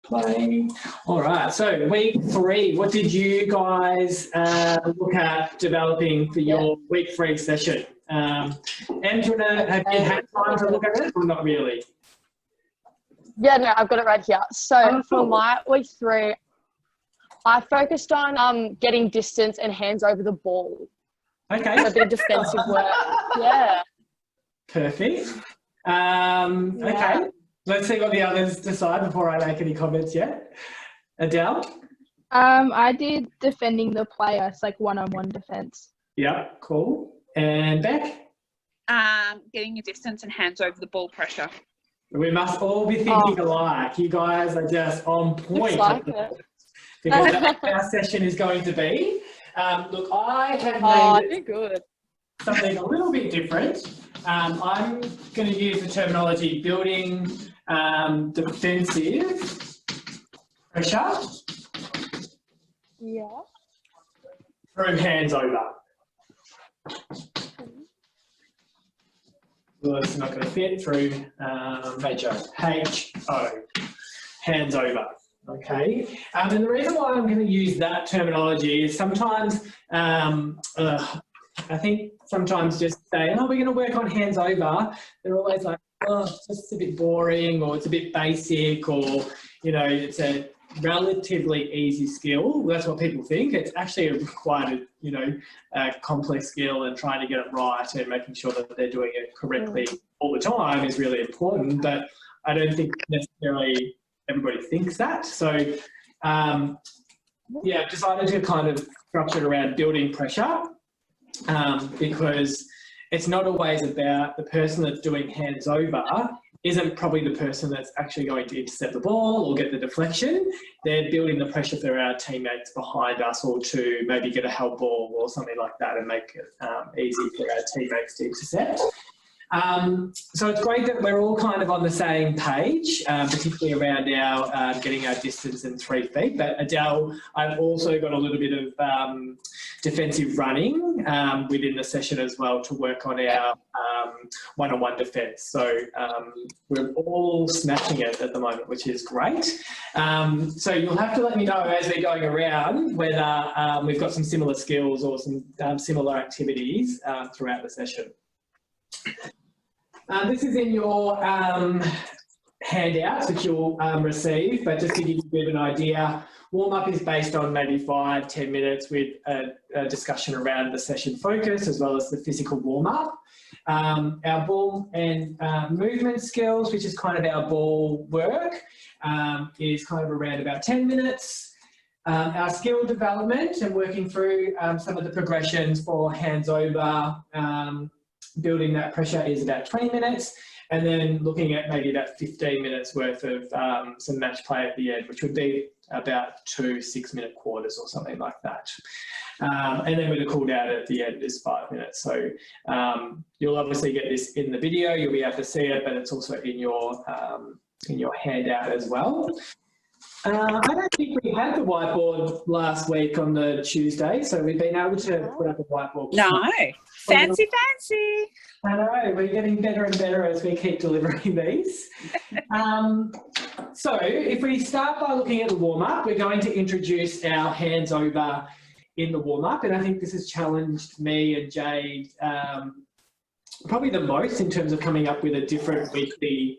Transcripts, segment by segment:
Play. All right, so week 3, what did you guys look at developing for your week 3 session? Em, do you want to, have you had time to look at it or not really? Yeah, no, I've got it right here. So for cool. my week 3, I focused on getting distance and hands over the ball. Okay. So a bit of defensive work. Yeah. Perfect. Okay. Let's see what the others decide before I make any comments yet. Adele? I did defending the player. It's like one-on-one defense. Yeah, cool. And Beck? Getting your distance and hands over the ball pressure. We must all be thinking alike. You guys are just on point. Looks like it. Because that's what our session is going to be. Look, I have made good. something a little bit different. I'm going to use the terminology building defensive pressure through hands over. Well, it's not going to fit through H-O, hands over. Okay, and the reason why I'm going to use that terminology is sometimes, I think sometimes just saying, oh, we're going to work on hands over, they're always like, oh, it's just a bit boring, or it's a bit basic, or, you know, it's a relatively easy skill. That's what people think. It's actually quite a, you know, a complex skill, and trying to get it right and making sure that they're doing it correctly all the time is really important, but I don't think necessarily everybody thinks that. So, yeah, I've decided to kind of structure it around building pressure because it's not always about the person that's doing hands over isn't probably the person that's actually going to intercept the ball or get the deflection. They're building the pressure for our teammates behind us, or to maybe get a help ball or something like that and make it easy for our teammates to intercept. So it's great that we're all kind of on the same page, particularly around our getting our distance in 3 feet. But Adele, I've also got a little bit of defensive running within the session as well to work on our one-on-one defence. So we're all smashing it at the moment, which is great. So you'll have to let me know as we're going around whether we've got some similar skills or some similar activities throughout the session. This is in your handouts which you'll receive, but just to give you a bit of an idea, warm-up is based on maybe 5-10 minutes with a discussion around the session focus as well as the physical warm-up. Our ball and movement skills, which is kind of our ball work, is kind of around about 10 minutes. Our skill development and working through some of the progressions for hands over, building that pressure is about 20 minutes, and then looking at maybe about 15 minutes worth of some match play at the end, which would be about 2 6-minute quarters or something like that. And then with a cool down at the end is 5 minutes. So you'll obviously get this in the video, you'll be able to see it, but it's also in your handout as well. I don't think we had the whiteboard last week on the Tuesday, so we've been able to put up a whiteboard. No, fancy. I know, we're getting better and better as we keep delivering these. So if we start by looking at the warm-up, we're going to introduce our hands over in the warm-up, and I think this has challenged me and Jade probably the most in terms of coming up with a different weekly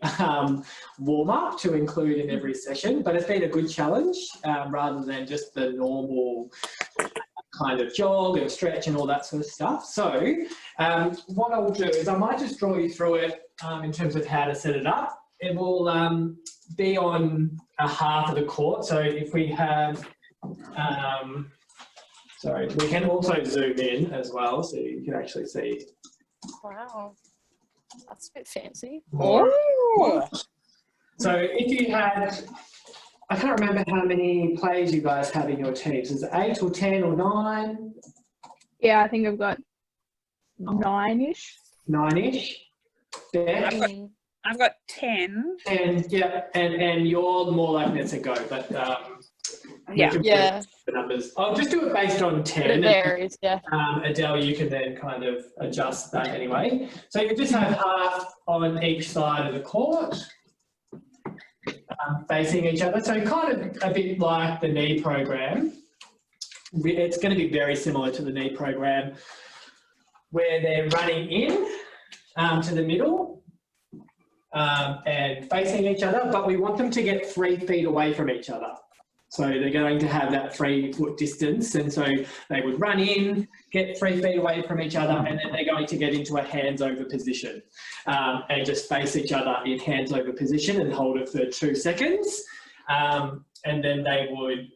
warm-up to include in every session, but it's been a good challenge rather than just the normal kind of jog and stretch and all that sort of stuff. So what I'll do is I might just draw you through it in terms of how to set it up. It will be on a half of the court. So if we have, sorry, we can also zoom in as well, so you can actually see. Wow, that's a bit fancy. Oh. So if you had, I can't remember how many players you guys have in your teams. Is it 8 or 10 or 9? Yeah, I think I've got 9-ish. 9-ish. I've got 10. And yeah, and you're more like let's go, but yeah. The numbers. I'll just do it based on 10. It varies, yeah. Adele, you can then kind of adjust that anyway. So you just have half on each side of the court. facing each other. So kind of a bit like the knee program. It's going to be very similar to the knee program where they're running in to the middle and facing each other, but we want them to get 3 feet away from each other. So they're going to have that 3 foot distance, and so they would run in, get 3 feet away from each other, and then they're going to get into a hands over position and just face each other in hands over position and hold it for 2 seconds. And then they would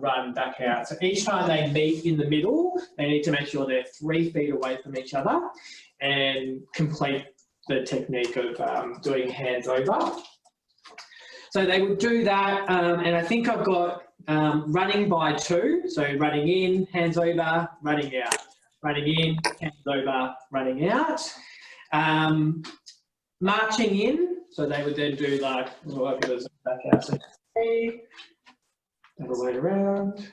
run back out. So each time they meet in the middle, they need to make sure they're 3 feet away from each other and complete the technique of doing hands over. So they would do that, and I think I've got running by 2, so running in, hands over, running out, running in, hands over, running out. Marching in, so they would then do like, back out, so 3, other way around.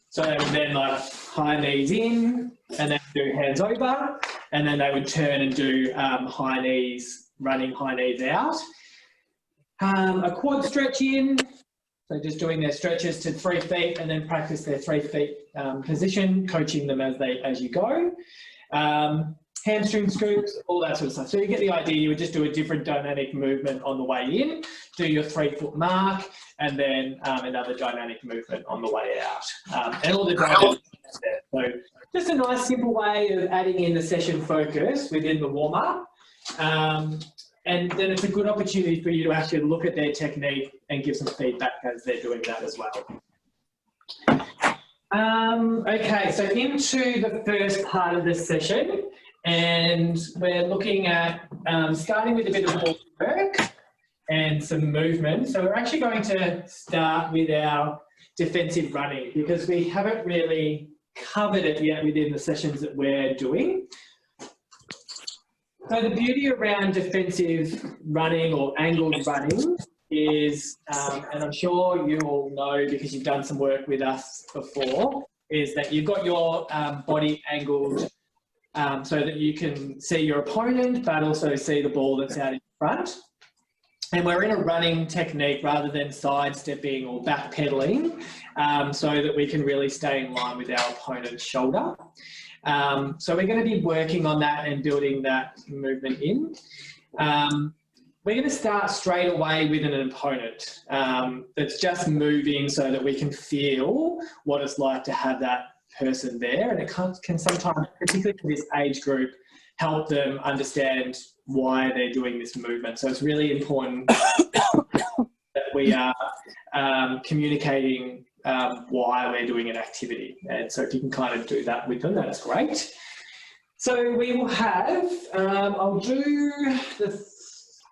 So they would then like high knees in, and then do hands over, and then they would turn and do high knees, running high knees out. A quad stretch in, so just doing their stretches to 3 feet and then practice their 3 feet position, coaching them as you go. Hamstring scoops, all that sort of stuff. So you get the idea, you would just do a different dynamic movement on the way in, do your 3 foot mark, and then another dynamic movement on the way out. And all the dynamics there. So just a nice simple way of adding in the session focus within the warm-up. And then it's a good opportunity for you to actually look at their technique and give some feedback as they're doing that as well. Okay, so into the first part of this session, and we're looking at starting with a bit of ball work and some movement. So we're actually going to start with our defensive running because we haven't really covered it yet within the sessions that we're doing. So the beauty around defensive running or angled running is, and I'm sure you all know because you've done some work with us before, is that you've got your body angled so that you can see your opponent but also see the ball that's out in front. And we're in a running technique rather than sidestepping or backpedaling so that we can really stay in line with our opponent's shoulder. So we're going to be working on that and building that movement in. We're going to start straight away with an opponent that's just moving so that we can feel what it's like to have that person there. And it can sometimes, particularly for this age group, help them understand why they're doing this movement. So it's really important that we are communicating why we're doing an activity. And so if you can kind of do that with them, that's great. So we will have, I'll do this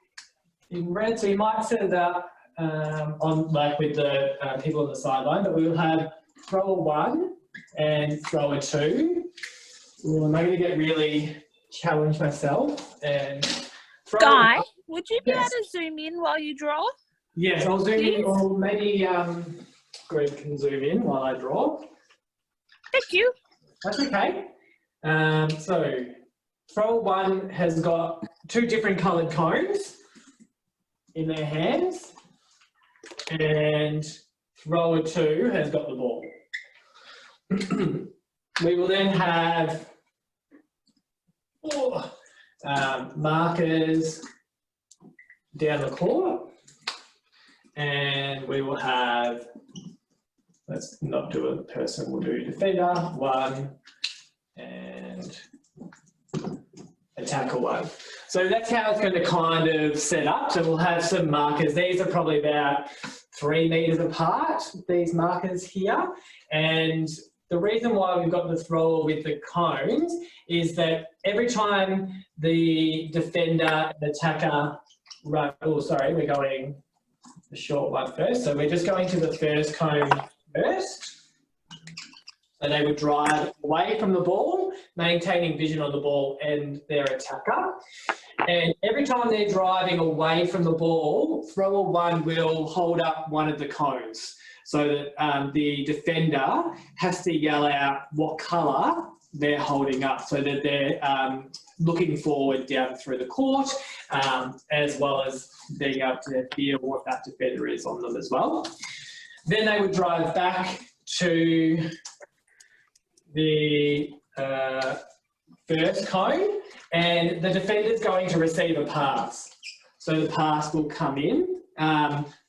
in red, so you might set it up on like with the people on the sideline, but we will have thrower 1 and thrower 2. Ooh, I'm going to get really challenged myself. And Guy, would you be able to zoom in while you draw? Yes, I'll zoom in, or maybe Greg can zoom in while I draw. Thank you. That's okay. So thrower 1 has got 2 different coloured cones in their hands, and thrower 2 has got the ball. We will then have markers down the court, and we will have, let's not do a person, we'll do defender 1 and attacker 1. So that's how it's going to kind of set up. So we'll have some markers. These are probably about 3 meters apart, these markers here. And the reason why we've got the thrower with the cones is that every time the defender and attacker run, oh, sorry, we're going the short one first. So we're just going to the first cone first. So they would drive away from the ball, maintaining vision on the ball and their attacker. And every time they're driving away from the ball, thrower 1 will hold up one of the cones so that the defender has to yell out what colour they're holding up so that looking forward down through the court, as well as being able to feel what that defender is on them as well. Then they would drive back to the first cone, and the defender's going to receive a pass. So the pass will come in,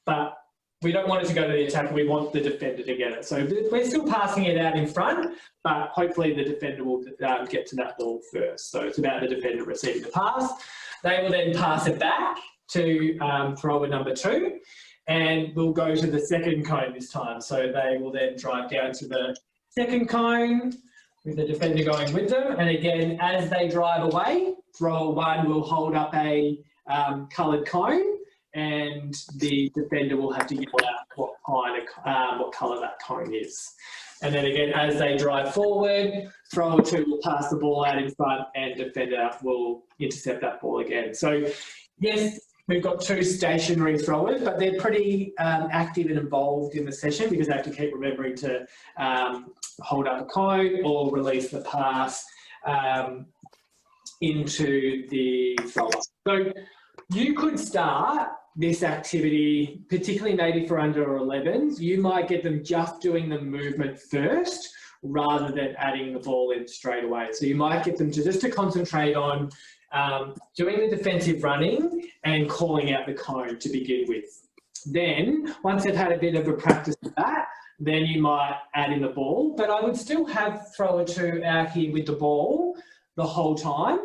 but we don't want it to go to the attacker, we want the defender to get it. So we're still passing it out in front, but hopefully the defender will get to that ball first. So it's about the defender receiving the pass. They will then pass it back to thrower number 2, and we'll go to the second cone this time. So they will then drive down to the second cone with the defender going with them. And again, as they drive away, thrower 1 will hold up a coloured cone, and the defender will have to yell out what colour that cone is. And then again, as they drive forward, thrower 2 will pass the ball out in front, and defender will intercept that ball again. So yes, we've got 2 stationary throwers, but they're pretty active and involved in the session because they have to keep remembering to hold up a cone or release the pass into the thrower. So you could start this activity, particularly maybe for under 11s, you might get them just doing the movement first rather than adding the ball in straight away. So you might get them to just to concentrate on doing the defensive running and calling out the cone to begin with. Then, once they've had a bit of a practice of that, then you might add in the ball. But I would still have thrower 2 out here with the ball the whole time,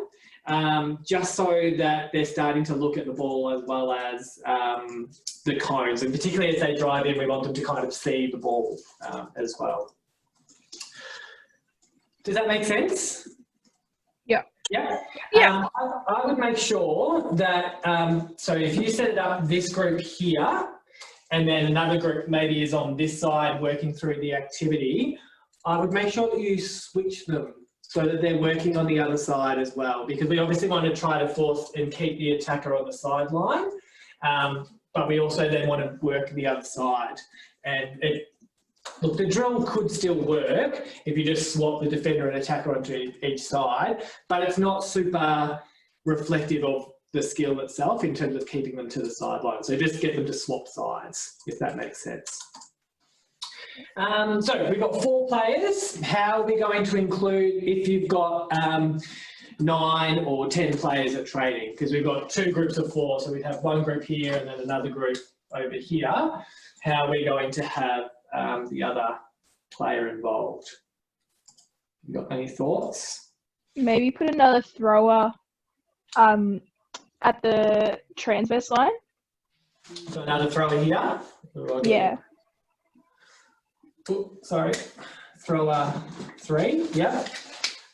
just so that they're starting to look at the ball as well as the cones. And particularly as they drive in, we want them to kind of see the ball as well. Does that make sense? Yeah. Yeah. Yeah. I would make sure that, so if you set it up this group here, and then another group maybe is on this side working through the activity, I would make sure that you switch them so that they're working on the other side as well, because we obviously want to try to force and keep the attacker on the sideline, but we also then want to work the other side. And look, the drill could still work if you just swap the defender and attacker onto each side, but it's not super reflective of the skill itself in terms of keeping them to the sideline. So just get them to swap sides, if that makes sense. So we've got 4 players. How are we going to include if you've got 9 or 10 players at training? Because we've got 2 groups of 4, so we have one group here and then another group over here. How are we going to have the other player involved? You got any thoughts? Maybe put another thrower at the transverse line. So another thrower here? Yeah. Oh, sorry. Thrower 3, yeah.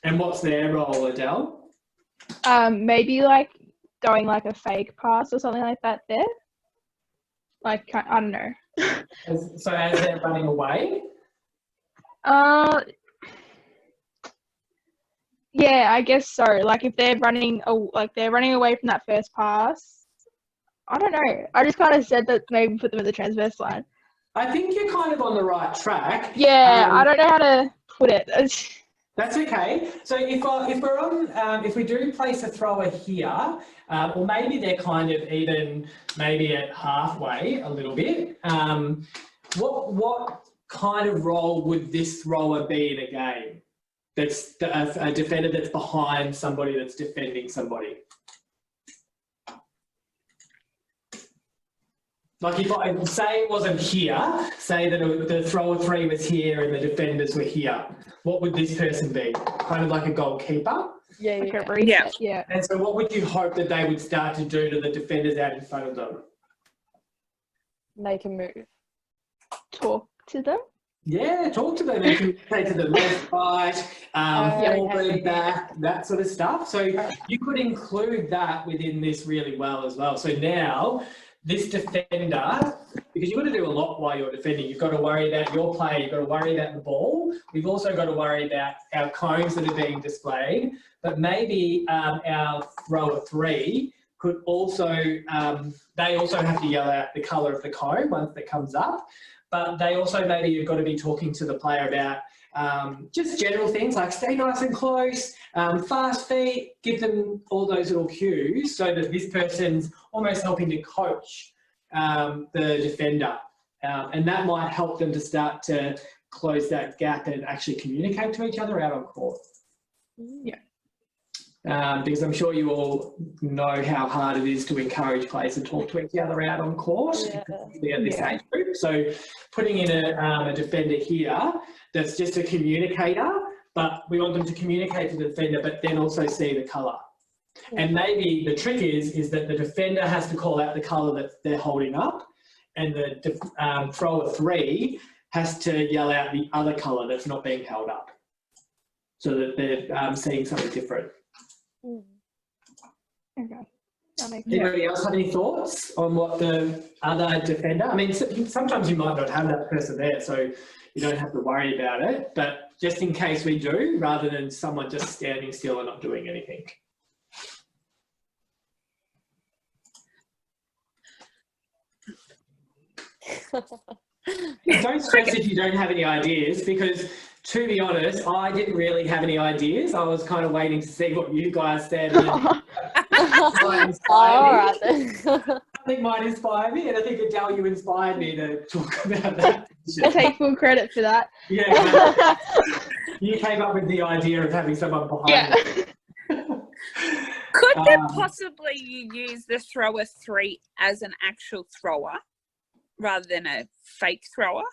And what's their role, Adele? Maybe like going like a fake pass or something like that there. Like, I don't know. So as they're running away? Yeah, I guess so. Like if they're running, they're running away from that first pass. I don't know. I just kind of said that maybe put them at the transverse line. I think you're kind of on the right track. Yeah, I don't know how to put it. That's okay. So if we do place a thrower here, or maybe they're kind of even maybe at halfway a little bit. What kind of role would this thrower be in a game? That's a defender that's behind somebody that's defending somebody. Like if I say it wasn't here, say that the thrower 3 was here and the defenders were here, what would this person be? Kind of like a goalkeeper? Yeah, Like yeah. a reset, yeah. And so what would you hope that they would start to do to the defenders out in front of them? Make a move. Talk to them. Yeah, talk to them. You can say to the left, right, forward, back, that sort of stuff. So you could include that within this really well as well. So now this defender, because you've got to do a lot while you're defending. You've got to worry about your play. You've got to worry about the ball. We've also got to worry about our cones that are being displayed. But maybe our thrower 3 could also, they also have to yell out the colour of the cone once it comes up. but they also maybe you've got to be talking to the player about just general things like stay nice and close, fast feet, give them all those little cues so that this person's almost helping to coach the defender. And that might help them to start to close that gap and actually communicate to each other out on court. Yeah. Because I'm sure you all know how hard it is to encourage players to talk to each other out on court, particularly at this age group. So putting in a defender here that's just a communicator, but we want them to communicate to the defender, but then also see the colour. And maybe the trick is that the defender has to call out the colour that they're holding up, and the thrower 3 has to yell out the other colour that's not being held up, so that they're seeing something different. Okay. That makes sense. Anybody else have any thoughts on what the other defender? I mean, sometimes you might not have that person there, so you don't have to worry about it. But just in case we do, rather than someone just standing still and not doing anything. Don't stress if you don't have any ideas, because to be honest, I didn't really have any ideas. I was kind of waiting to see what you guys said. And All right then. I think might inspire me, and I think Adele, you inspired me to talk about that. I take full credit for that. Yeah, exactly. You came up with the idea of having someone behind it. Could there possibly you use the thrower 3 as an actual thrower rather than a fake thrower?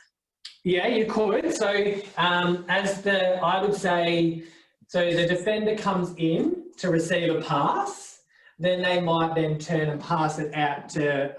Yeah, you could. So I would say, so the defender comes in to receive a pass, then they might then turn and pass it out to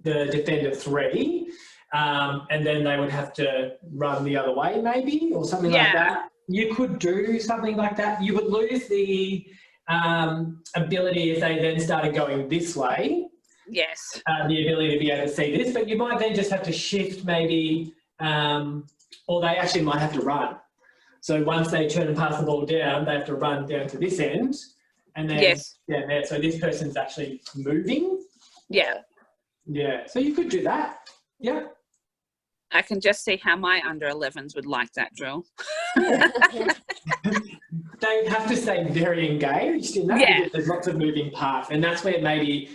the defender 3, and then they would have to run the other way maybe, or something like that. You could do something like that. You would lose the ability if they then started going this way. Yes. The ability to be able to see this, but you might then just have to shift maybe, or they actually might have to run. So once they turn and pass the ball down, they have to run down to this end, and then down there. So this person's actually moving. Yeah. Yeah. So you could do that. Yeah. I can just see how my under 11s would like that drill. They have to stay very engaged in that, because there's lots of moving parts, and that's where maybe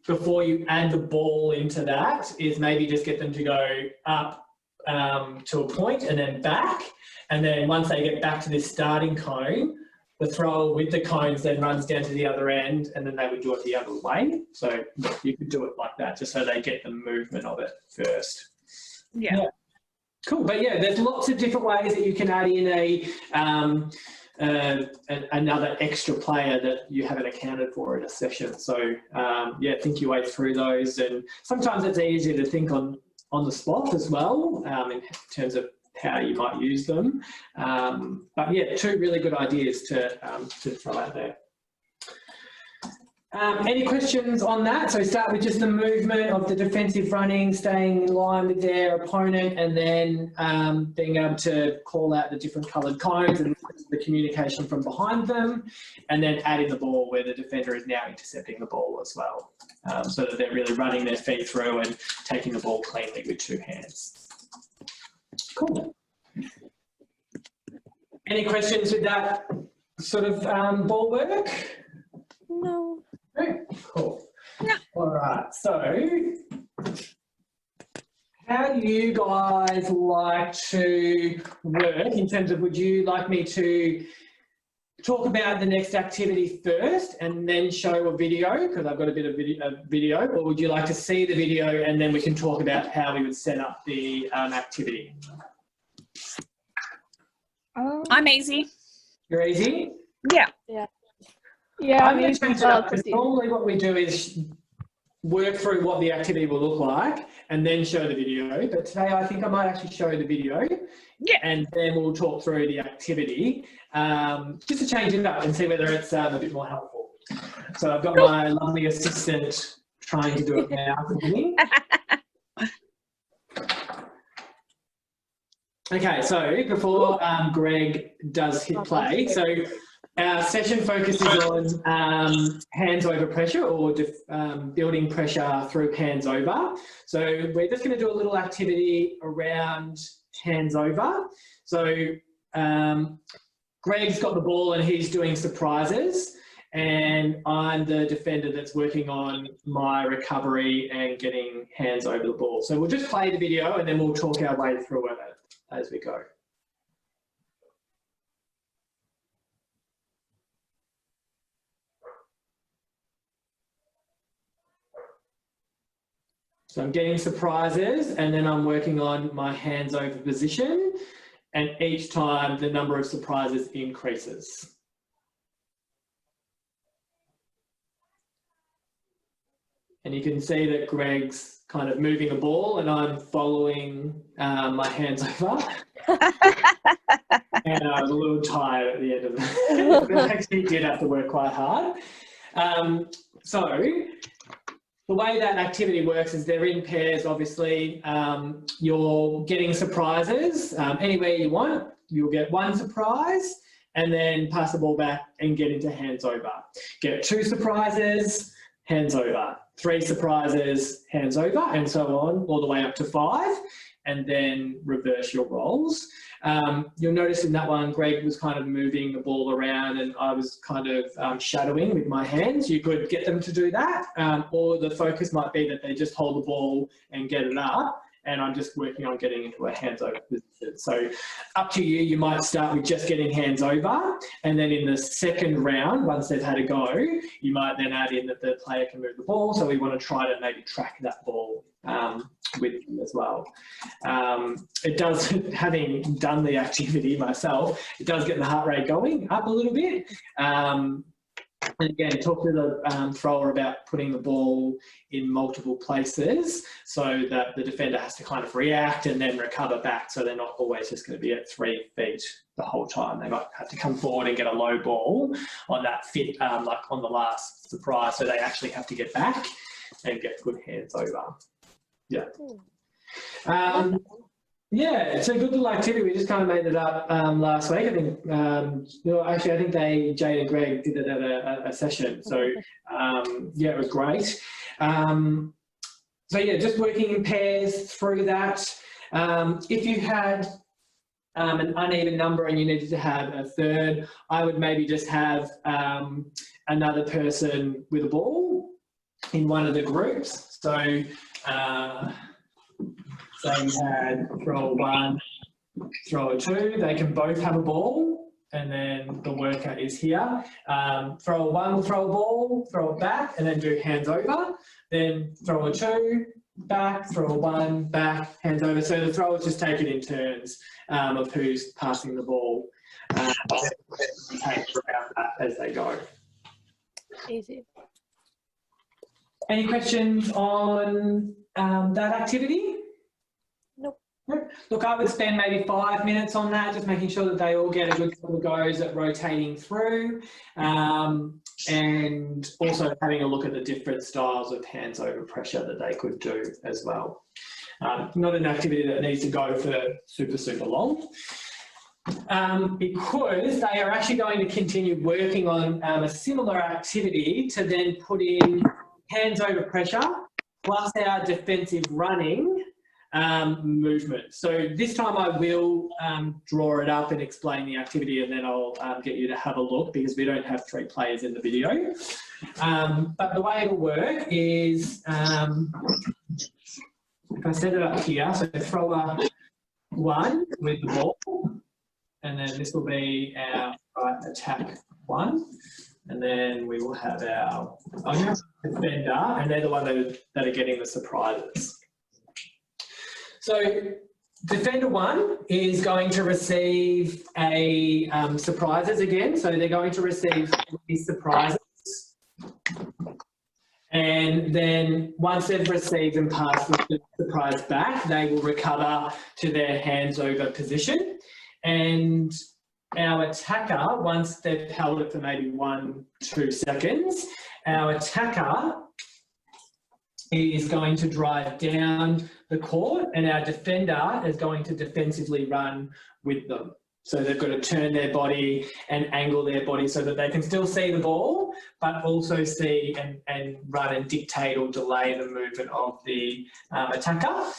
before you add the ball into that, is maybe just get them to go up to a point and then back, and then once they get back to this starting cone, the thrower with the cones then runs down to the other end, and then they would do it the other way. So you could do it like that, just so they get the movement of it first. Yeah. Cool, but yeah, there's lots of different ways that you can add in another extra player that you haven't accounted for in a session. So yeah, think your way through those, and sometimes it's easier to think on the spot as well, in terms of how you might use them. But yeah, 2 really good ideas to throw out there. Any questions on that? So start with just the movement of the defensive running, staying in line with their opponent, and then being able to call out the different coloured cones and the communication from behind them, and then adding the ball where the defender is now intercepting the ball as well, so that they're really running their feet through and taking the ball cleanly with 2 hands. Cool. Any questions with that sort of ball work? No. Okay, cool. No. All right, so how do you guys like to work in terms of, would you like me to talk about the next activity first and then show a video, because I've got a bit of video, or would you like to see the video and then we can talk about how we would set up the activity? I'm easy. You're easy? Yeah. Yeah, I'm going to change it up, because normally what we do is work through what the activity will look like and then show the video. But today I think I might actually show the video, and then we'll talk through the activity, just to change it up and see whether it's a bit more helpful. So I've got my lovely assistant trying to do it now for me. Okay, so before Greg does hit play, so Our session focuses on hands over pressure, or building pressure through hands over. So we're just going to do a little activity around hands over. So Greg's got the ball and he's doing surprises, and I'm the defender that's working on my recovery and getting hands over the ball. So we'll just play the video and then we'll talk our way through it as we go. So I'm getting surprises and then I'm working on my hands over position, and each time the number of surprises increases. And you can see that Greg's kind of moving the ball and I'm following my hands over. And I was a little tired at the end of it. I actually did have to work quite hard. So the way that activity works is they're in pairs, obviously. You're getting surprises anywhere you want. You'll get one surprise and then pass the ball back and get into hands over. Get 2 surprises, hands over. 3 surprises, hands over, and so on, all the way up to 5, and then reverse your roles. You'll notice in that one, Greg was kind of moving the ball around and I was kind of shadowing with my hands. You could get them to do that, or the focus might be that they just hold the ball and get it up, and I'm just working on getting into a hands over position. So up to you, you might start with just getting hands over, and then in the second round, once they've had a go, you might then add in that the player can move the ball. So we want to try to maybe track that ball with them as well. It does, having done the activity myself, it does get the heart rate going up a little bit. And again, talk to the thrower about putting the ball in multiple places so that the defender has to kind of react and then recover back, so they're not always just going to be at 3 feet the whole time. They might have to come forward and get a low ball on that fit, like on the last surprise, so they actually have to get back and get good hands over. Yeah. Yeah, it's a good little activity. We just kind of made it up last week. I think, actually, I think Jade and Greg did it at a session. So, yeah, it was great. So, yeah, just working in pairs through that. If you had an uneven number and you needed to have a third, I would maybe just have another person with a ball in one of the groups. So, say you had thrower 1, thrower 2, they can both have a ball, and then the worker is here. Thrower 1 will throw a ball, throw it back, and then do hands over. Then thrower 2, back, thrower 1, back, hands over. So the throwers just take it in turns of who's passing the ball. Take around that as they go. Easy. Any questions on that activity? Nope. Look, I would spend maybe 5 minutes on that, just making sure that they all get a good couple of goes at rotating through, and also having a look at the different styles of hands over pressure that they could do as well. Not an activity that needs to go for super long, because they are actually going to continue working on a similar activity to then put in hands over pressure plus our defensive running movement. So this time I will draw it up and explain the activity, and then I'll get you to have a look, because we don't have 3 players in the video. But the way it'll work is, if I set it up here, so thrower 1 with the ball, and then this will be our right attack 1. And then we will have our defender, and they're the ones that are getting the surprises. So defender 1 is going to receive a surprises again. So they're going to receive 3 surprises. And then once they've received and passed the surprise back, they will recover to their hands over position. And our attacker, once they've held it for maybe 1-2 seconds, our attacker is going to drive down the court, and our defender is going to defensively run with them. So they've got to turn their body and angle their body so that they can still see the ball, but also see and run and dictate or delay the movement of the attacker.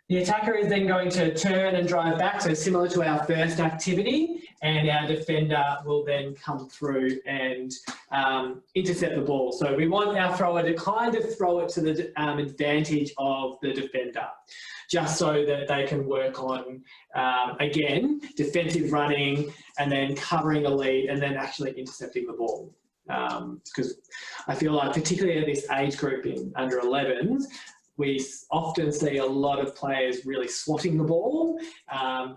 The attacker is then going to turn and drive back, so similar to our first activity, and our defender will then come through and intercept the ball. So we want our thrower to kind of throw it to the advantage of the defender, just so that they can work on, again, defensive running and then covering a lead and then actually intercepting the ball. Because I feel like particularly at this age group in under 11s, we often see a lot of players really swatting the ball,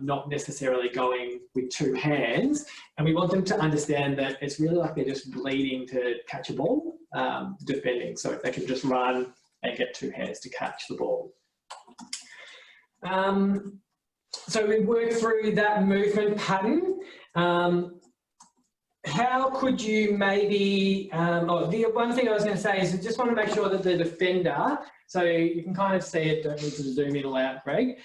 not necessarily going with two hands. And we want them to understand that it's really like they're just bleeding to catch a ball, defending. So if they can just run and get two hands to catch the ball. So we work through that movement pattern. How could you maybe, the one thing I was going to say is I just want to make sure that the defender, so you can kind of see it, don't need to zoom in or out, Greg,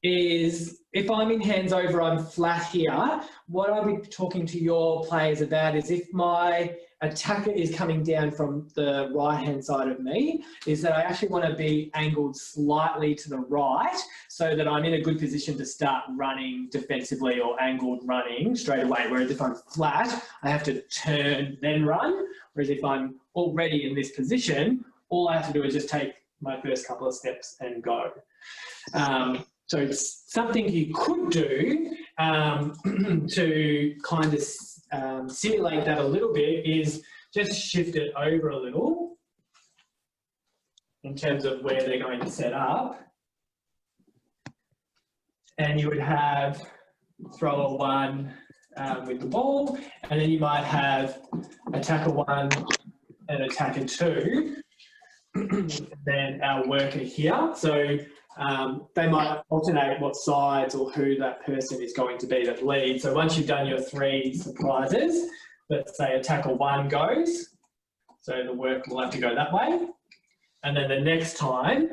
is if I'm in hands over, I'm flat here, what I'll be talking to your players about is if my attacker is coming down from the right-hand side of me, is that I actually want to be angled slightly to the right so that I'm in a good position to start running defensively or angled running straight away. Whereas if I'm flat, I have to turn, then run. Whereas if I'm already in this position, all I have to do is just take my first couple of steps and go. So it's something you could do to kind of simulate that a little bit is just shift it over a little in terms of where they're going to set up. And you would have thrower one with the ball, and then you might have attacker one and attacker two, and then our worker here. So they might alternate what sides or who that person is going to be that leads. So once you've done your three surprises, let's say attacker one goes, so the worker will have to go that way. And then the next time,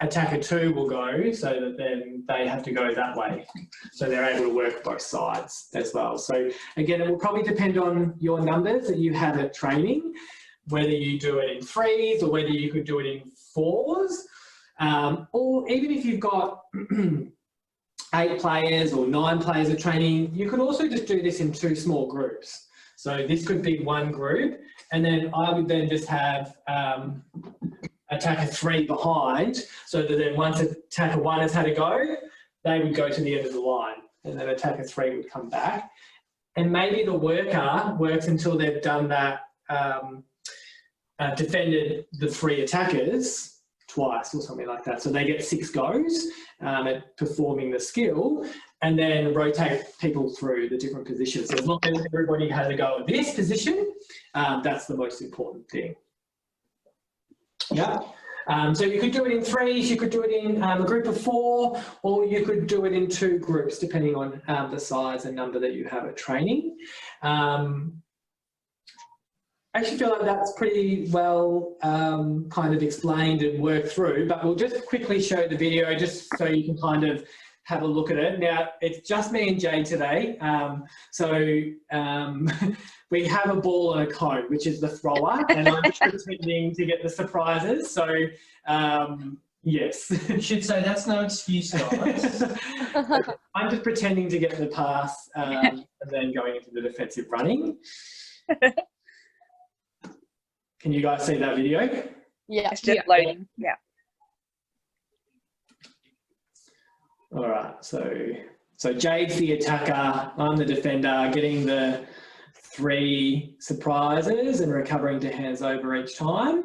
attacker two will go, so that then they have to go that way. So they're able to work both sides as well. So again, it will probably depend on your numbers that you have at training, whether you do it in threes or whether you could do it in fours. Or even if you've got 8 players or 9 players of training, you could also just do this in 2 small groups. So this could be one group, and then I would then just have attacker 3 behind, so that then once attacker 1 has had a go, they would go to the end of the line, and then attacker 3 would come back. And maybe the worker works until they've done that, defended the 3 attackers twice or something like that. So they get 6 goes at performing the skill, and then rotate people through the different positions. So as long as everybody has a go at this position, that's the most important thing. Yeah. So you could do it in threes, you could do it in a group of 4, or you could do it in 2 groups, depending on the size and number that you have at training. I actually feel like that's pretty well kind of explained and worked through, but we'll just quickly show the video just so you can kind of have a look at it. Now, it's just me and Jade today. We have a ball and a cone, which is the thrower, and I'm pretending to get the surprises. So, yes. You should say that's no excuse, guys. I'm just pretending to get the pass and then going into the defensive running. Can you guys see that video? Yeah. It's just loading. Yeah. All right. So Jade's the attacker. I'm the defender, getting the 3 surprises and recovering to hands over each time.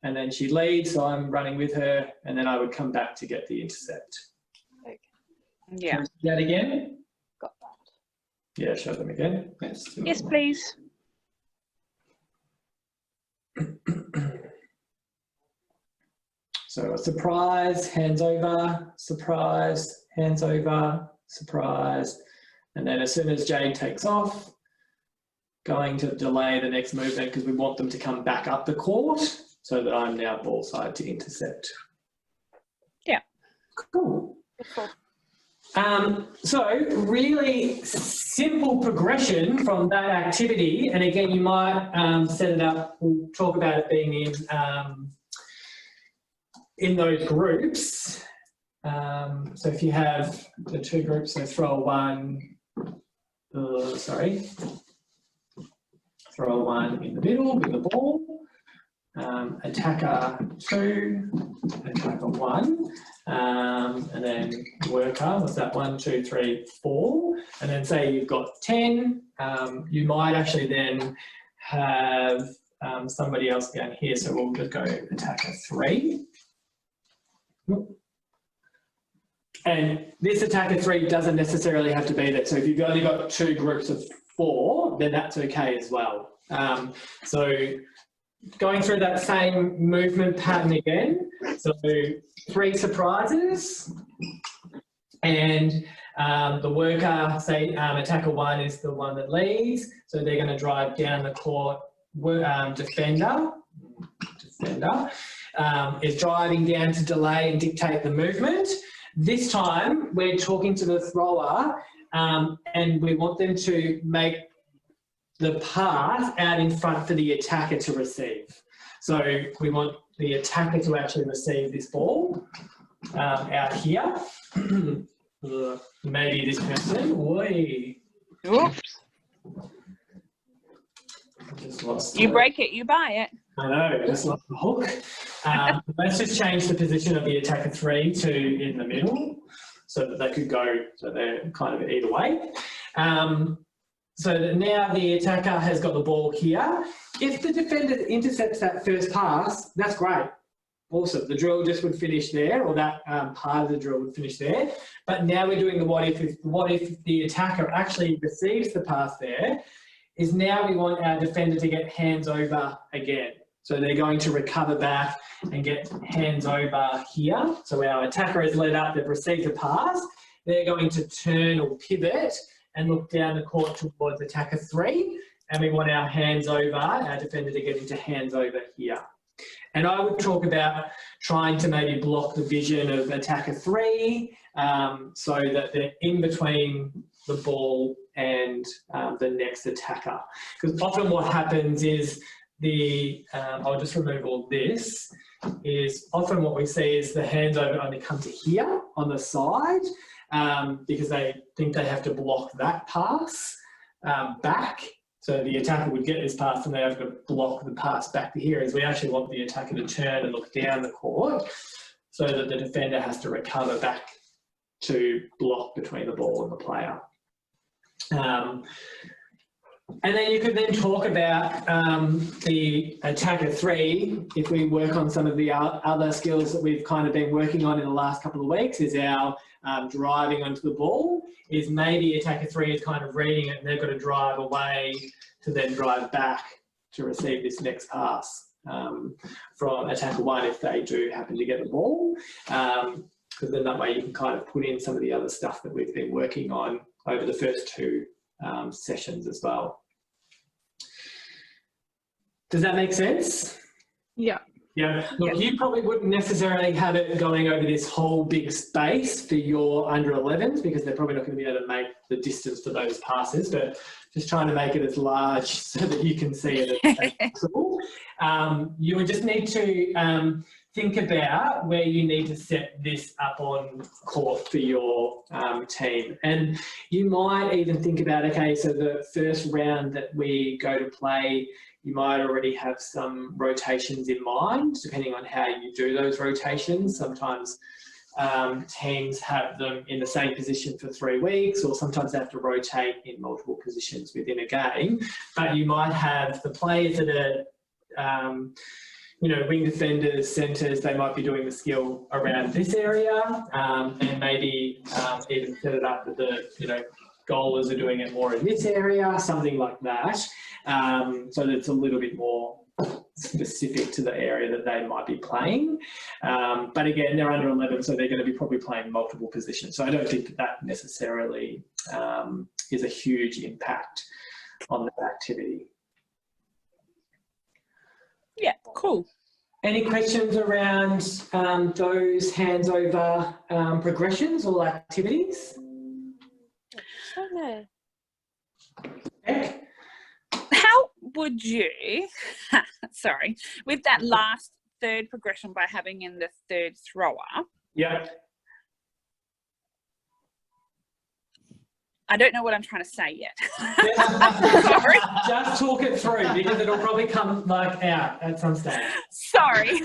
And then she leads, so I'm running with her, and then I would come back to get the intercept. Okay. Yeah. Can we see that again? Got that. Yeah, show them again. Yes, please. So a surprise, hands over, surprise, hands over, surprise. And then as soon as Jade takes off, going to delay the next movement because we want them to come back up the court so that I'm now ball side to intercept. Yeah. Cool. Cool. So really simple progression from that activity, and again you might set it up, we'll talk about it being in those groups. So if you have the two groups, so throw one in the middle with the ball, attacker 2, attacker 1, and then worker, what's that, 1, 2, 3, 4, and then say you've got 10, you might actually then have somebody else down here, so we'll just go attacker 3. And this attacker 3 doesn't necessarily have to be there, so if you've only got 2 groups of 4, then that's okay as well. So going through that same movement pattern again, so 3 surprises, and the worker, say attacker 1 is the one that leads, so they're going to drive down the court. Defender is driving down to delay and dictate the movement. This time we're talking to the thrower and we want them to make the pass out in front for the attacker to receive. So we want the attacker to actually receive this ball out here. Maybe this person. Oi. Oops. Just lost You break it, you buy it. I know, I just lost the hook. Let's just change the position of the attacker 3 to in the middle so that they could go, so they're kind of either way. So that now the attacker has got the ball here. If the defender intercepts that first pass, that's great. Awesome. The drill just would finish there, or that part of the drill would finish there. But now we're doing the what if the attacker actually receives the pass there, is now we want our defender to get hands over again. So they're going to recover back and get hands over here. So our attacker is led up, they've received the pass. They're going to turn or pivot and look down the court towards attacker 3. And we want our hands over, our defender to get into hands over here. And I would talk about trying to maybe block the vision of attacker 3 so that they're in between the ball and the next attacker. Because often what happens is I'll just remove all this, is often what we see is the hands over only come to here on the side because they think they have to block that pass back. So the attacker would get this pass and they have to block the pass back to here, as we actually want the attacker to turn and look down the court so that the defender has to recover back to block between the ball and the player. And then you could then talk about the attacker 3. If we work on some of the other skills that we've kind of been working on in the last couple of weeks, is our driving onto the ball, is maybe attacker 3 is kind of reading it and they've got to drive away to then drive back to receive this next pass from attacker 1 if they do happen to get the ball. Because then that way you can kind of put in some of the other stuff that we've been working on over the first 2 sessions as well. Does that make sense? Yeah. Yeah. Look, you probably wouldn't necessarily have it going over this whole big space for your under 11s because they're probably not going to be able to make the distance for those passes, but just trying to make it as large so that you can see it as possible. You would just need to think about where you need to set this up on court for your team. And you might even think about, okay, so the first round that we go to play, you might already have some rotations in mind, depending on how you do those rotations. Sometimes teams have them in the same position for 3 weeks, or sometimes they have to rotate in multiple positions within a game. But you might have the players that are wing defenders, centres, they might be doing the skill around this area, and maybe even set it up that the goalers are doing it more in this area, something like that, so that it's a little bit more specific to the area that they might be playing. But again, they're under 11, so they're going to be probably playing multiple positions. So I don't think that necessarily is a huge impact on that activity. Yeah, cool. Any questions around those hands over progressions or activities? Yeah. Beck? How would you, sorry, with that last third progression by having in the third thrower, Yeah. I don't know what I'm trying to say yet. Sorry. Just talk it through because it'll probably come like out at some stage. Sorry.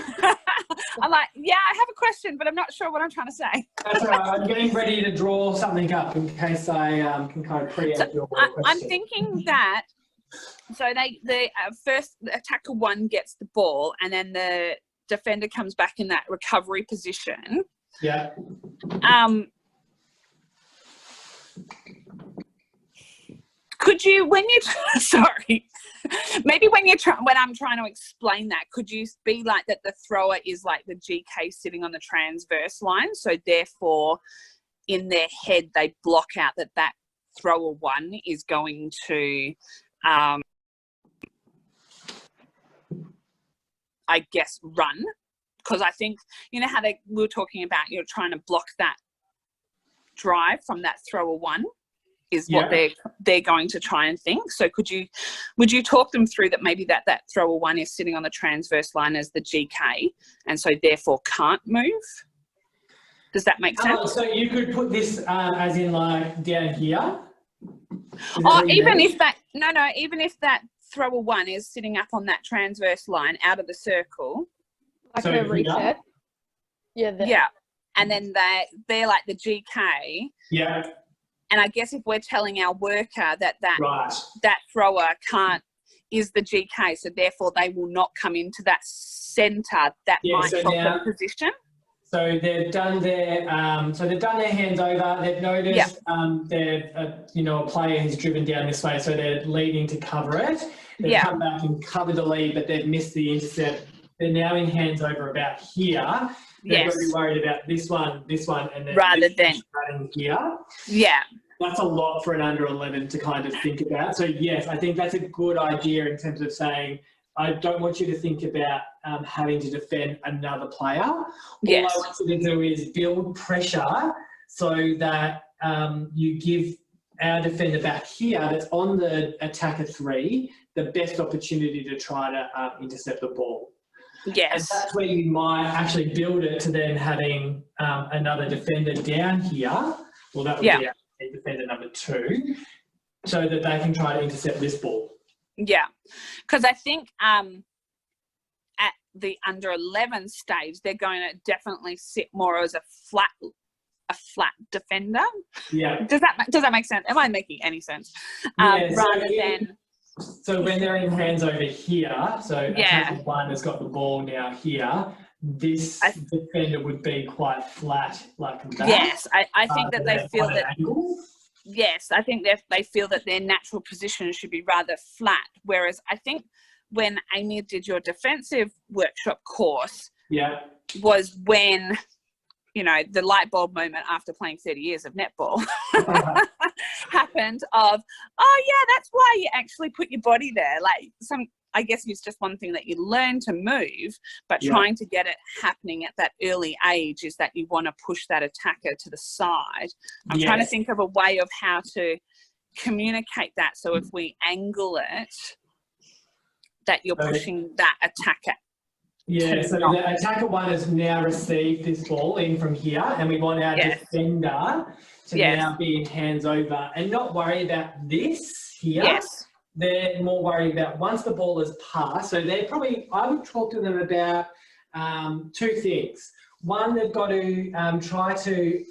I'm like, yeah, I have a question, but I'm not sure what I'm trying to say. That's all right. I'm getting ready to draw something up in case I can kind of preempt your question. I'm thinking that, so the first attacker one gets the ball and then the defender comes back in that recovery position. Yeah. Could you, when you, sorry, maybe when I'm trying to explain that, could you be like that the thrower is like the GK sitting on the transverse line, so therefore in their head they block out that thrower one is going to, I guess, run? Because I think, you know how we were talking about, you're trying to block that drive from that thrower one is what they're going to try and think. So would you talk them through that maybe that thrower one is sitting on the transverse line as the GK and so therefore can't move? Does that make sense? So you could put this as in like down here? Or even if that thrower one is sitting up on that transverse line out of the circle. Like So a reset. Yeah. Yeah. And then they're like the GK. Yeah. And I guess if we're telling our worker that Right. that thrower is the GK, so therefore they will not come into that centre that might help the position. So they've done their hands over. They've noticed a player has driven down this way, so they're leading to cover it. They've come back and covered the lead, but they've missed the intercept. They're now in hands over about here. They're going to be worried about this one, and then rather than running here. Yeah. That's a lot for an under 11 to kind of think about. So yes, I think that's a good idea in terms of saying, I don't want you to think about having to defend another player. All I want you to do is build pressure so that you give our defender back here that's on the attacker 3 the best opportunity to try to intercept the ball. Yes. And that's where you might actually build it to then having another defender down here. Well, that would be defender number 2, so that they can try to intercept this ball. Yeah, because I think at the under 11 stage, they're going to definitely sit more as a flat defender. Yeah. Does that make sense? Am I making any sense? So when they're in hands over here, so attacker 1 has got the ball now here, this defender would be quite flat like that. Yes, I think that they feel that. Yes, I think they feel that their natural position should be rather flat. Whereas I think when Amy did your defensive workshop course, was when, you know, the light bulb moment after playing 30 years of netball happened of, oh yeah, that's why you actually put your body there. Like I guess it's just one thing that you learn to move, but trying to get it happening at that early age is that you want to push that attacker to the side. I'm trying to think of a way of how to communicate that. So if we angle it, that you're pushing that attacker. Yeah, so the attacker 1 has now received this ball in from here, and we want our defender to now be in hands over and not worry about this here. Yes. They're more worried about once the ball is passed. So I would talk to them about 2 things. One, they've got to try to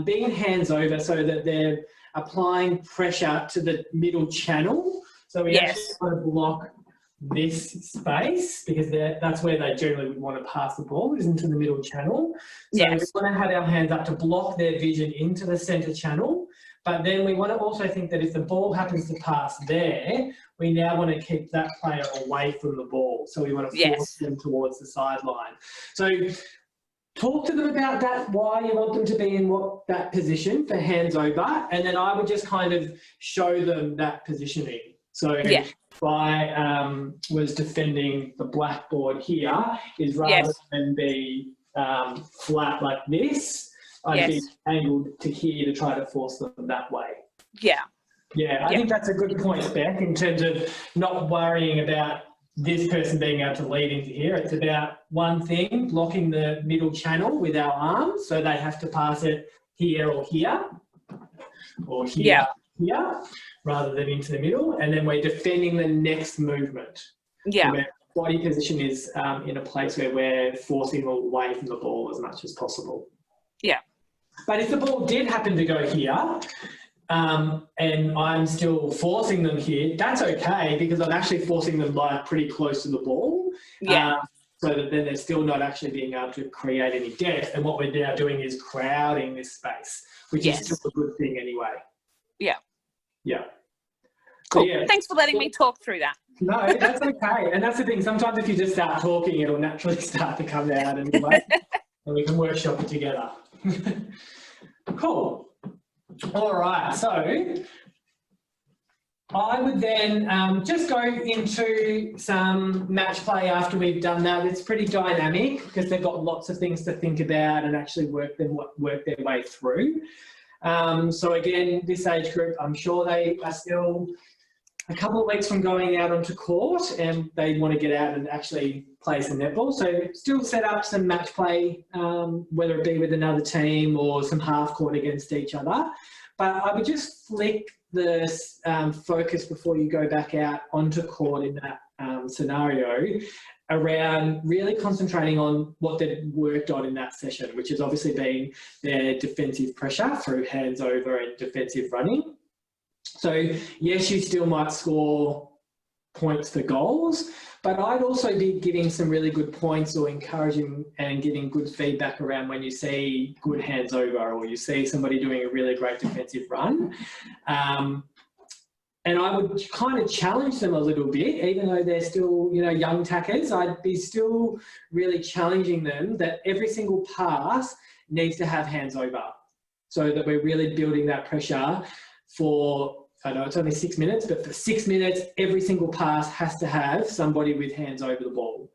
be in hands over so that they're applying pressure to the middle channel. So we actually want to block this space because that's where they generally would want to pass the ball, is into the middle channel. So we want to have our hands up to block their vision into the centre channel. But then we want to also think that if the ball happens to pass there, we now want to keep that player away from the ball. So we want to force them towards the sideline. So talk to them about that, why you want them to be in that position for hands over. And then I would just kind of show them that positioning. So if I was defending the blackboard here, is rather than be flat like this, I'd be angled to here to try to force them that way. Yeah. Yeah, I think that's a good point, Beck, in terms of not worrying about this person being able to lead into here. It's about one thing, blocking the middle channel with our arms, so they have to pass it here or here, or here, here, rather than into the middle. And then we're defending the next movement. Yeah. So body position is in a place where we're forcing them away from the ball as much as possible. Yeah. But if the ball did happen to go here, and I'm still forcing them here, that's okay, because I'm actually forcing them like pretty close to the ball. Yeah. So that then they're still not actually being able to create any depth. And what we're now doing is crowding this space, which is still a good thing anyway. Yeah. Yeah. Cool. So, yeah. Thanks for letting me talk through that. No, that's okay. And that's the thing. Sometimes if you just start talking, it'll naturally start to come out anyway. And we can workshop it together. Cool. All right. So I would then just go into some match play after we've done that. It's pretty dynamic because they've got lots of things to think about and actually work their way through. So again, this age group, I'm sure they are still a couple of weeks from going out onto court and they want to get out and actually play some netball. So still set up some match play, whether it be with another team or some half court against each other. But I would just flick the focus before you go back out onto court in that scenario around really concentrating on what they've worked on in that session, which has obviously been their defensive pressure through hands over and defensive running. So yes, you still might score points for goals, but I'd also be giving some really good points or encouraging and getting good feedback around when you see good hands over or you see somebody doing a really great defensive run. And I would kind of challenge them a little bit, even though they're still, you know, young tackers. I'd be still really challenging them that every single pass needs to have hands over, so that we're really building that pressure for, I know it's only 6 minutes, but for 6 minutes, every single pass has to have somebody with hands over the ball.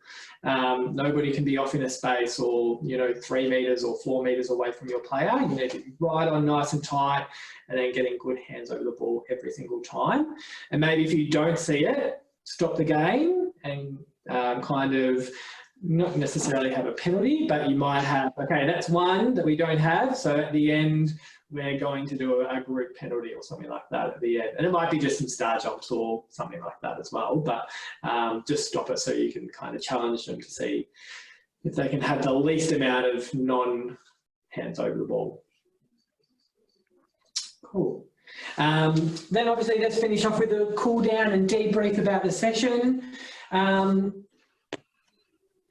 Nobody can be off in a space or, you know, 3 meters or 4 meters away from your player. You need to be right on nice and tight and then getting good hands over the ball every single time. And maybe if you don't see it, stop the game and kind of not necessarily have a penalty, but you might have, okay, that's one that we don't have. So at the end, we're going to do a group penalty or something like that at the end. And it might be just some star jumps or something like that as well, but just stop it so you can kind of challenge them to see if they can have the least amount of non-hands over the ball. Cool. Then obviously let's finish off with a cool down and debrief about the session.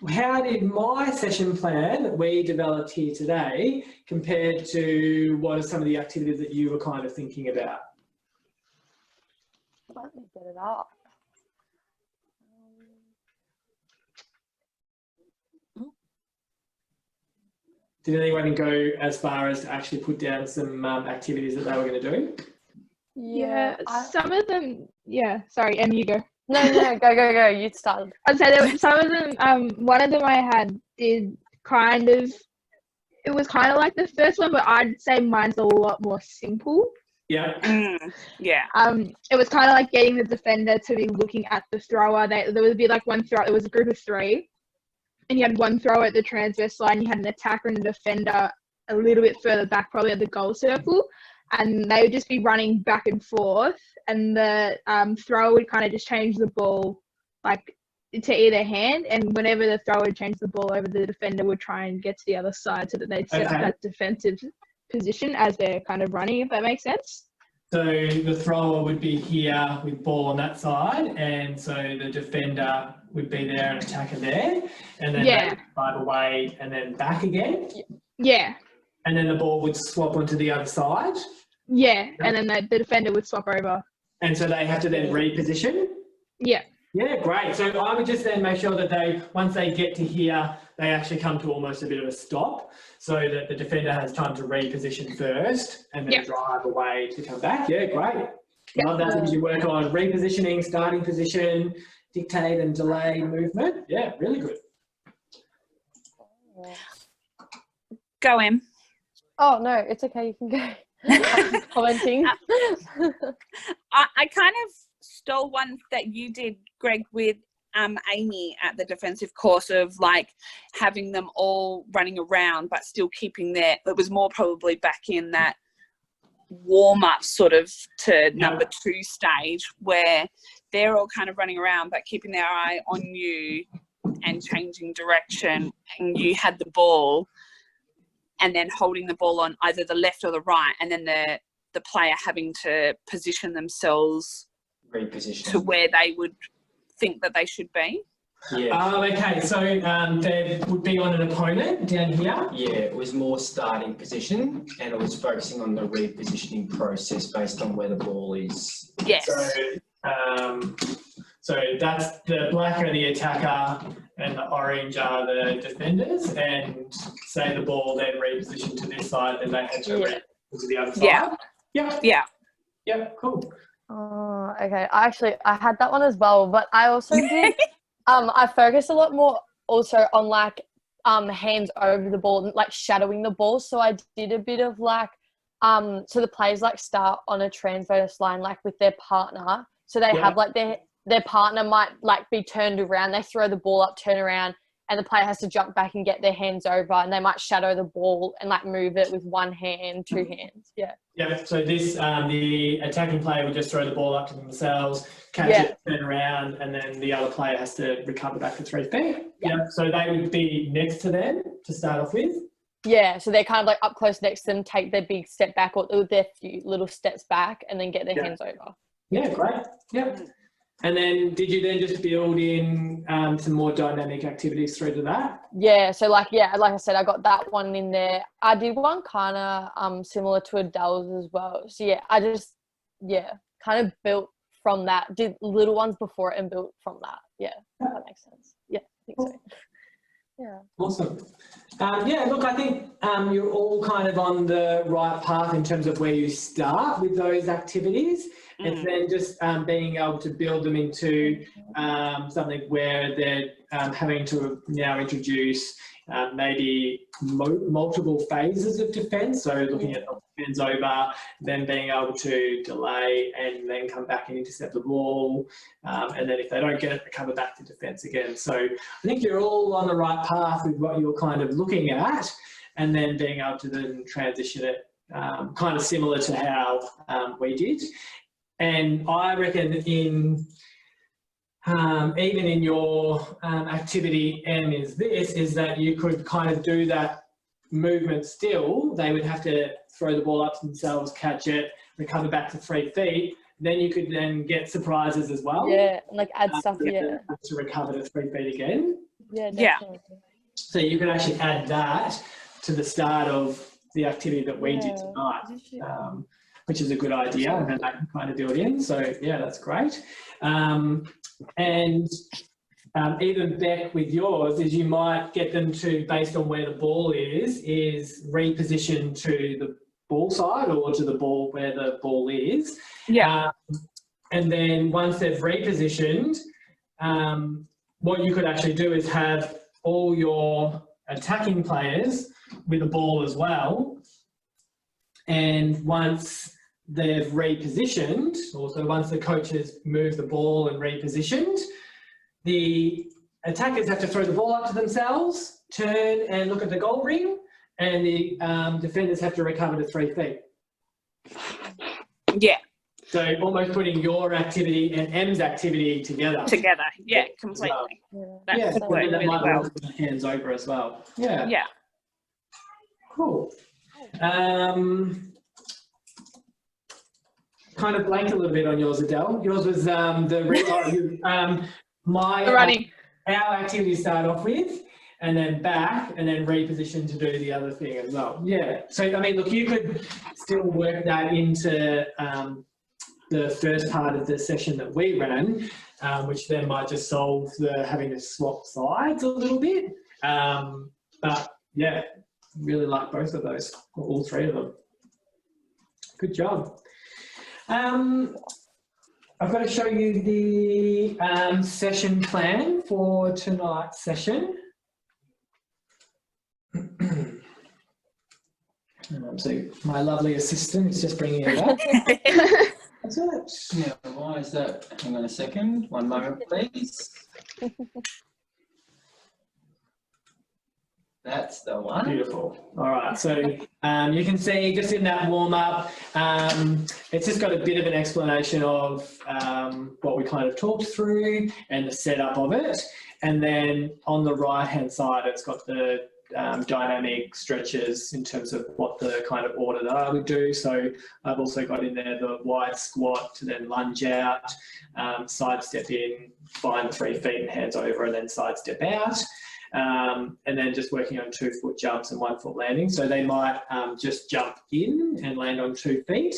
How did my session plan that we developed here today compared to what are some of the activities that you were kind of thinking about? Let me get it up. Did anyone go as far as to actually put down some activities that they were going to do? Yeah, some of them, sorry, Em, you go. No, go. You started. I'd say there were some of them, one of them I had did kind of, it was kind of like the first one, but I'd say mine's a lot more simple. Yeah. Yeah. It was kind of like getting the defender to be looking at the thrower. There would be like one throw, it was a group of 3, and you had one thrower at the transverse line, you had an attacker and a defender a little bit further back, probably at the goal circle, and they would just be running back and forth, and the thrower would kind of just change the ball like to either hand, and whenever the thrower would change the ball over, the defender would try and get to the other side so that they'd set up that defensive position as they're kind of running, if that makes sense. So the thrower would be here with ball on that side, and so the defender would be there and attacker there, and then they would drive away and then back again. Yeah. And then the ball would swap onto the other side. Yeah, and then the defender would swap over. And so they have to then reposition? Yeah. Yeah, great. So I would just then make sure that they, once they get to here, they actually come to almost a bit of a stop so that the defender has time to reposition first and then drive away to come back. Yeah, great. Love that because you work on repositioning, starting position, dictate and delay movement. Yeah, really good. Go, Em. Oh, no, it's okay. You can go. commenting. I kind of stole one that you did, Greg, with Amy at the defensive course of like having them all running around but still keeping their, it was more probably back in that warm up sort of to number 2 stage where they're all kind of running around but keeping their eye on you and changing direction, and you had the ball and then holding the ball on either the left or the right, and then the player having to position themselves Reposition. to where they would think that they should be. Yeah. Okay, so they would be on an opponent down here. Yeah, it was more starting position, and it was focusing on the repositioning process based on where the ball is. Yes. So that's the black are the attacker and the orange are the defenders, and say the ball then repositioned to this side, then they had to reposition to the other side. Yeah. Yeah. Yeah. Yeah, cool. Oh, okay. I had that one as well, but I also did. I focused a lot more also on like hands over the ball, like shadowing the ball. So I did a bit of like so the players like start on a transverse line like with their partner. So they have like their partner might like be turned around. They throw the ball up, turn around, and the player has to jump back and get their hands over, and they might shadow the ball and like move it with one hand, 2 hands. Yeah. Yeah, so this, the attacking player would just throw the ball up to themselves, catch it, turn around, and then the other player has to recover back to 3 feet. Yeah, so they would be next to them to start off with. Yeah, so they're kind of like up close next to them, take their big step back or their few little steps back, and then get their hands over. Yeah, great. Yeah. And then did you then just build in some more dynamic activities through to that? Yeah, so like I said, I got that one in there. I did one kind of similar to Adele's as well. So yeah, I just kind of built from that. Did little ones before it and built from that. Yeah, that makes sense. Yeah, I think so. Yeah. Awesome. Yeah, look, I think you're all kind of on the right path in terms of where you start with those activities. It's then just being able to build them into something where they're having to now introduce maybe multiple phases of defence. So looking at defence over, then being able to delay and then come back and intercept the ball. And then if they don't get it, recover back to defence again. So I think you're all on the right path with what you're kind of looking at, and then being able to then transition it kind of similar to how we did. And I reckon in even in your activity M is that you could kind of do that movement still. They would have to throw the ball up to themselves, catch it, recover back to 3 feet. Then you could then get surprises as well. Yeah, and like add stuff, to recover to 3 feet again. Yeah, definitely. So you could actually add that to the start of the activity that we did tonight. Which is a good idea, and then that can kind of build in. So yeah, that's great. And even Beck with yours is you might get them to, based on where the ball is reposition to the ball side or to the ball where the ball is. Yeah. And then once they've repositioned, what you could actually do is have all your attacking players with the ball as well. And once they've repositioned, also once the coaches move the ball and repositioned, the attackers have to throw the ball up to themselves, turn and look at the goal ring, and the defenders have to recover to 3 feet. Yeah. So almost putting your activity and M's activity together. Yeah, completely. Yeah, That's worked really well. Hands over as well. Yeah. Yeah. Cool. Kind of blanked a little bit on yours, Adele. Yours was Running. Our activity start off with, and then back, and then reposition to do the other thing as well. Yeah. So I mean, look, you could still work that into the first part of the session that we ran, which then might just solve the having to swap sides a little bit. But yeah, really like both of those, or all 3 of them. Good job. I've got to show you the session plan for tonight's session. So my lovely assistant is just bringing it up. That's it. Now, why is that? Hang on a second. One moment, please. That's the one. Beautiful. All right. So you can see just in that warm up, it's just got a bit of an explanation of what we kind of talked through and the setup of it. And then on the right hand side, it's got the dynamic stretches in terms of what the kind of order that I would do. So I've also got in there the wide squat to then lunge out, side step in, find the 3 feet and hands over, and then side step out. And then just working on 2 foot jumps and 1 foot landing. So they might just jump in and land on 2 feet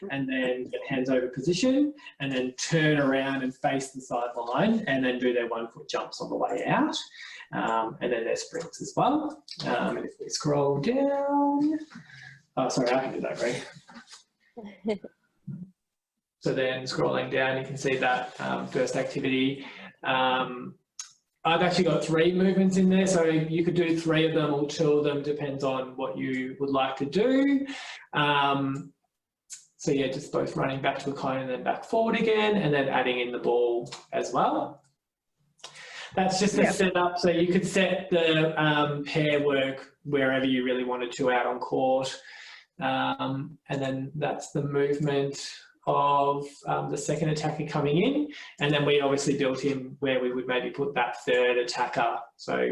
and then get hands over position and then turn around and face the sideline and then do their 1 foot jumps on the way out. And then their sprints as well. And if we scroll down, oh, sorry, I can do that, Greg. So then scrolling down, you can see that first activity. I've actually got 3 movements in there, so you could do 3 of them or 2 of them, depends on what you would like to do. So yeah, just both running back to a cone and then back forward again, and then adding in the ball as well. That's just a setup, so you could set the pair work wherever you really wanted to out on court. And then that's the movement of the second attacker coming in, and then we obviously built in where we would maybe put that third attacker. So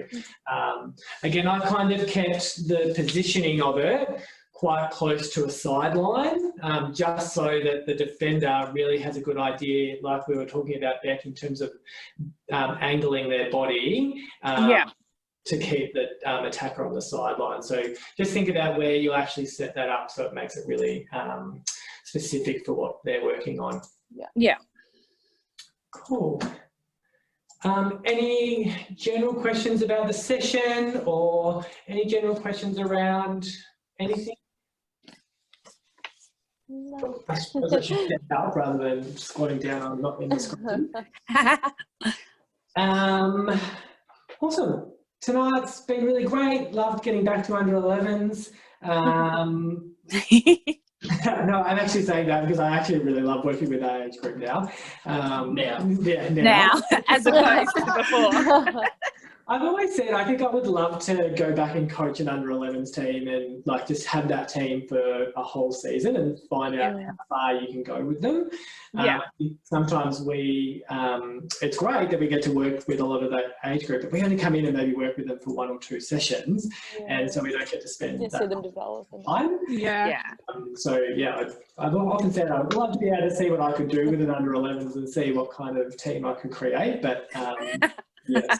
again, I kind of kept the positioning of it quite close to a sideline, just so that the defender really has a good idea, like we were talking about, Beck, in terms of angling their body to keep the attacker on the sideline. So just think about where you actually set that up so it makes it really specific for what they're working on. Yeah. Cool. Any general questions about the session or any general questions around anything? No. I suppose I should stand up rather than squatting down. I'm not in the screen. Awesome. Tonight's been really great. Loved getting back to under 11s. No, I'm actually saying that because I actually really love working with our age group now. Now, as opposed to before. I've always said I think I would love to go back and coach an under 11s team and like just have that team for a whole season and find out how far you can go with them. Sometimes it's great that we get to work with a lot of that age group, but we only come in and maybe work with them for 1 or 2 sessions, and so we don't get to spend that see them develop time. I've often said I would love to be able to see what I could do with an under 11s and see what kind of team I could create, but yes.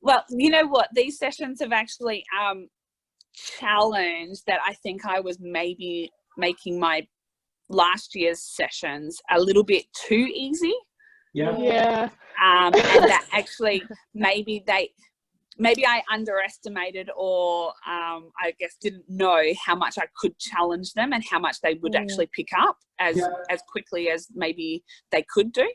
Well, you know what? These sessions have actually challenged that I think I was maybe making my last year's sessions a little bit too easy. Yeah. And that actually maybe I underestimated or I guess didn't know how much I could challenge them and how much they would actually pick up as quickly as maybe they could do.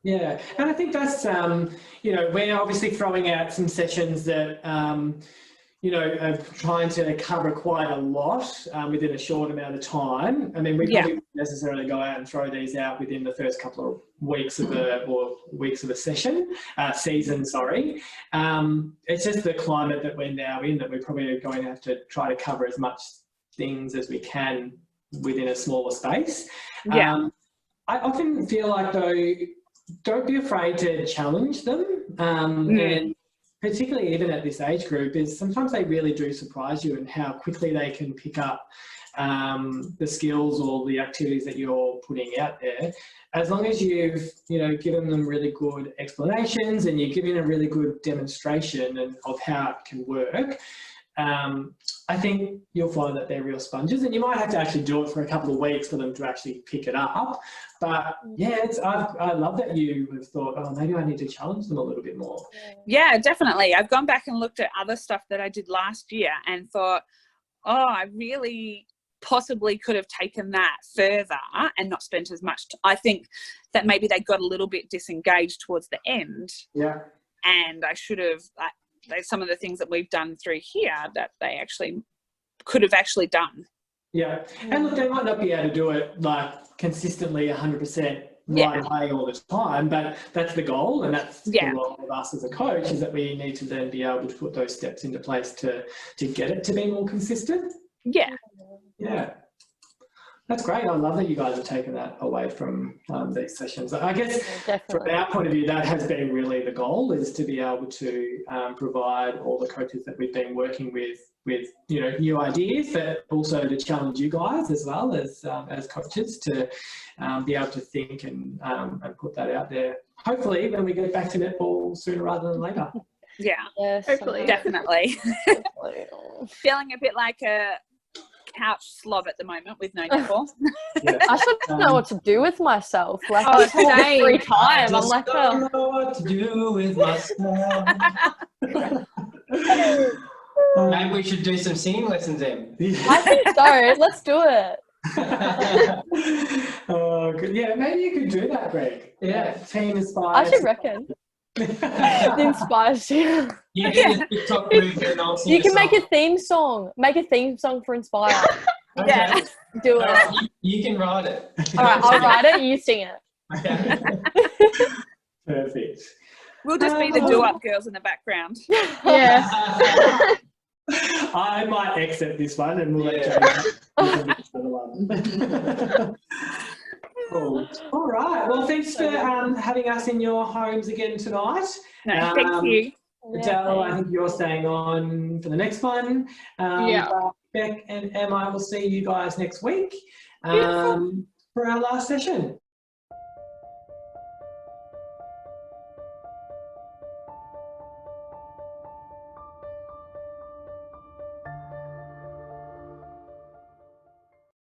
Yeah, and I think that's, we're obviously throwing out some sessions that, are trying to cover quite a lot within a short amount of time. I mean, we probably wouldn't necessarily go out and throw these out within the first couple of weeks of a season, sorry. It's just the climate that we're now in that we're probably going to have to try to cover as much things as we can within a smaller space. I often feel like, though, don't be afraid to challenge them, and particularly even at this age group, is sometimes they really do surprise you in how quickly they can pick up the skills or the activities that you're putting out there. As long as you've given them really good explanations and you're giving a really good demonstration of how it can work, I think you'll find that they're real sponges, and you might have to actually do it for a couple of weeks for them to actually pick it up. But I love that you have thought, oh, maybe I need to challenge them a little bit more. Yeah, definitely. I've gone back and looked at other stuff that I did last year and thought, oh, I really possibly could have taken that further and not spent as much. I think that maybe they got a little bit disengaged towards the end. Yeah. And I should have, some of the things that we've done through here that they actually could have actually done. Yeah, and look, they might not be able to do it like consistently 100% right away all the time, but that's the goal, and that's the role of us as a coach, is that we need to then be able to put those steps into place to get it to be more consistent. Yeah. Yeah. That's great. I love that you guys have taken that away from these sessions. I guess from our point of view, that has been really the goal, is to be able to provide all the coaches that we've been working with new ideas, but also to challenge you guys as well as coaches to be able to think and put that out there. Hopefully, when we get back to netball sooner rather than later. Yeah. Yes, Hopefully. Definitely. Feeling a bit like a couch slob at the moment with no netball. I should know what to do with myself. Like, Oh, this whole same. free time, I'm like, don't know what to do with myself. Maybe we should do some singing lessons then. I think so. Let's do it. Oh, good. Yeah, maybe you could do that, Greg. Yeah, team inspired. I should reckon. It inspires you. You do the TikTok move and I'll sing You can make a song. theme song. Make a theme song for Inspire. Okay. Yeah. Do All it. right, you can write it. All right, I'll write it. You sing it. Okay. Perfect. We'll just be the do-up girls in the background. Yeah. I might exit this one and we'll let Yeah. Jane do another one. Cool. All right. Well, thanks for having us in your homes again tonight. No, thank you. Adele, I think you're staying on for the next one. But Beck and Emma, will see you guys next week for our last session.